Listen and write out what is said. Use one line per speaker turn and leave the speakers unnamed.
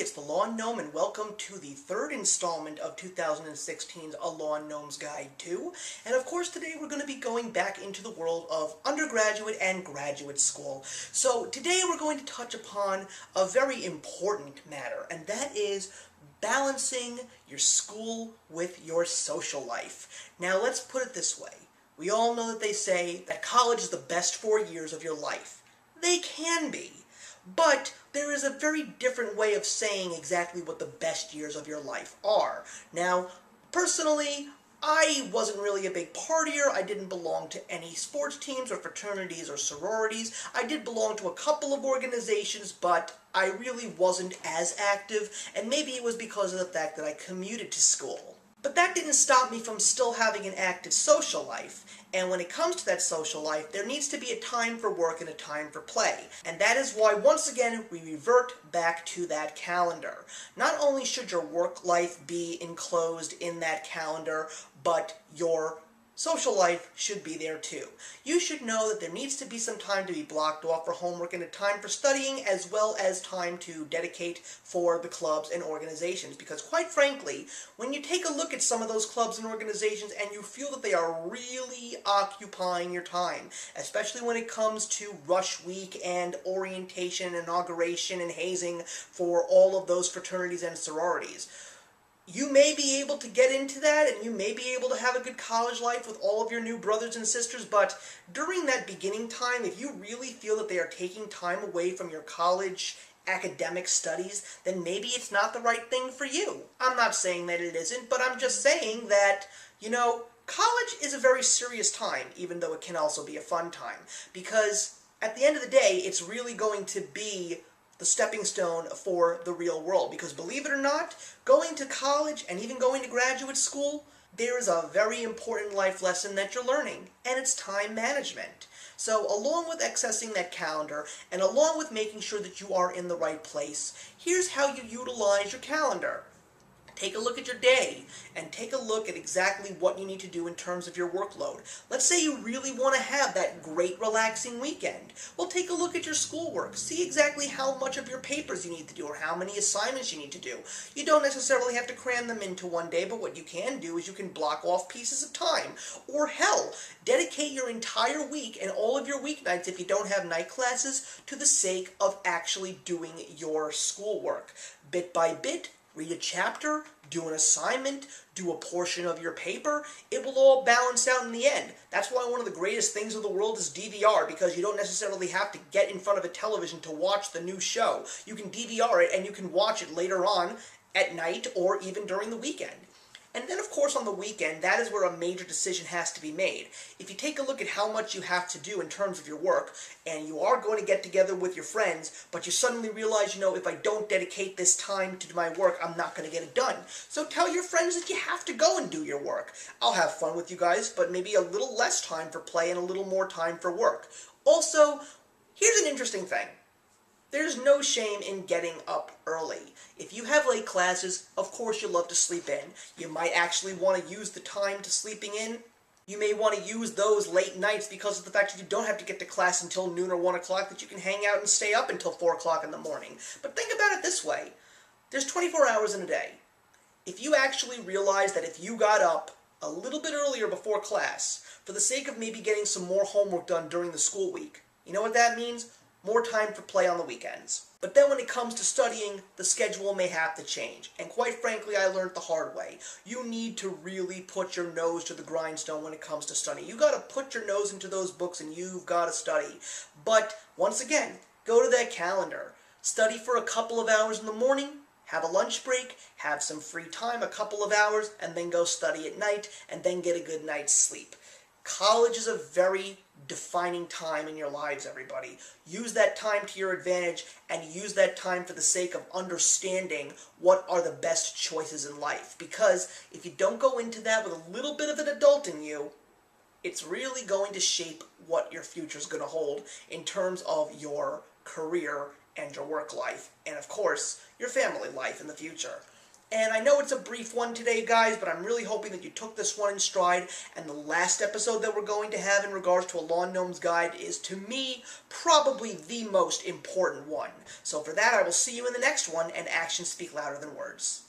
it's the Lawn Gnome, and welcome to the third installment of 2016's A Lawn Gnome's Guide to. And of course today we're going to be going back into the world of undergraduate and graduate school. So today we're going to touch upon a very important matter, and that is balancing your school with your social life. Now let's put it this way. We all know that they say that college is the best 4 years of your life. They can be. But there is a very different way of saying exactly what the best years of your life are. Now, personally, I wasn't really a big partier. I didn't belong to any sports teams or fraternities or sororities. I did belong to a couple of organizations, but I really wasn't as active, and maybe it was because of the fact that I commuted to school. But that didn't stop me from still having an active social life. And when it comes to that social life, there needs to be a time for work and a time for play. And that is why, once again, we revert back to that calendar. Not only should your work life be enclosed in that calendar, but your social life should be there too. You should know that there needs to be some time to be blocked off for homework and a time for studying, as well as time to dedicate for the clubs and organizations. Because quite frankly, when you take a look at some of those clubs and organizations and you feel that they are really occupying your time, especially when it comes to rush week and orientation, inauguration, and hazing for all of those fraternities and sororities, you may be able to get into that, and you may be able to have a good college life with all of your new brothers and sisters, but during that beginning time, if you really feel that they are taking time away from your college academic studies, then maybe it's not the right thing for you. I'm not saying that it isn't, but I'm just saying that, college is a very serious time, even though it can also be a fun time, because at the end of the day, it's really going to be the stepping stone for the real world. Because believe it or not, going to college and even going to graduate school, there is a very important life lesson that you're learning, and it's time management. So along with accessing that calendar, and along with making sure that you are in the right place, here's how you utilize your calendar. Take a look at your day, and take a look at exactly what you need to do in terms of your workload. Let's say you really want to have that great relaxing weekend. Well, take a look at your schoolwork. See exactly how much of your papers you need to do, or how many assignments you need to do. You don't necessarily have to cram them into one day, but what you can do is you can block off pieces of time. Or hell, dedicate your entire week and all of your weeknights, if you don't have night classes, to the sake of actually doing your schoolwork. Bit by bit, read a chapter, do an assignment, do a portion of your paper. It will all balance out in the end. That's why one of the greatest things of the world is DVR, because you don't necessarily have to get in front of a television to watch the new show. You can DVR it and you can watch it later on at night or even during the weekend. And then, of course, on the weekend, that is where a major decision has to be made. If you take a look at how much you have to do in terms of your work, and you are going to get together with your friends, but you suddenly realize, if I don't dedicate this time to my work, I'm not going to get it done. So tell your friends that you have to go and do your work. I'll have fun with you guys, but maybe a little less time for play and a little more time for work. Also, here's an interesting thing. There's no shame in getting up early. If you have late classes, of course you love to sleep in. You might actually want to use the time to sleeping in. You may want to use those late nights because of the fact that you don't have to get to class until noon or 1 o'clock, that you can hang out and stay up until 4 o'clock in the morning. But think about it this way. There's 24 hours in a day. If you actually realize that if you got up a little bit earlier before class, for the sake of maybe getting some more homework done during the school week, you know what that means? More time for play on the weekends. But then when it comes to studying, the schedule may have to change. And quite frankly, I learned the hard way. You need to really put your nose to the grindstone when it comes to studying. You gotta put your nose into those books and you've gotta study. But once again, go to that calendar. Study for a couple of hours in the morning, have a lunch break, have some free time, a couple of hours, and then go study at night, and then get a good night's sleep. College is a very defining time in your lives, everybody. Use that time to your advantage, and use that time for the sake of understanding what are the best choices in life. Because if you don't go into that with a little bit of an adult in you, it's really going to shape what your future is going to hold in terms of your career and your work life, and of course, your family life in the future. And I know it's a brief one today, guys, but I'm really hoping that you took this one in stride. And the last episode that we're going to have in regards to a Lawn Gnome's Guide is, to me, probably the most important one. So for that, I will see you in the next one, and actions speak louder than words.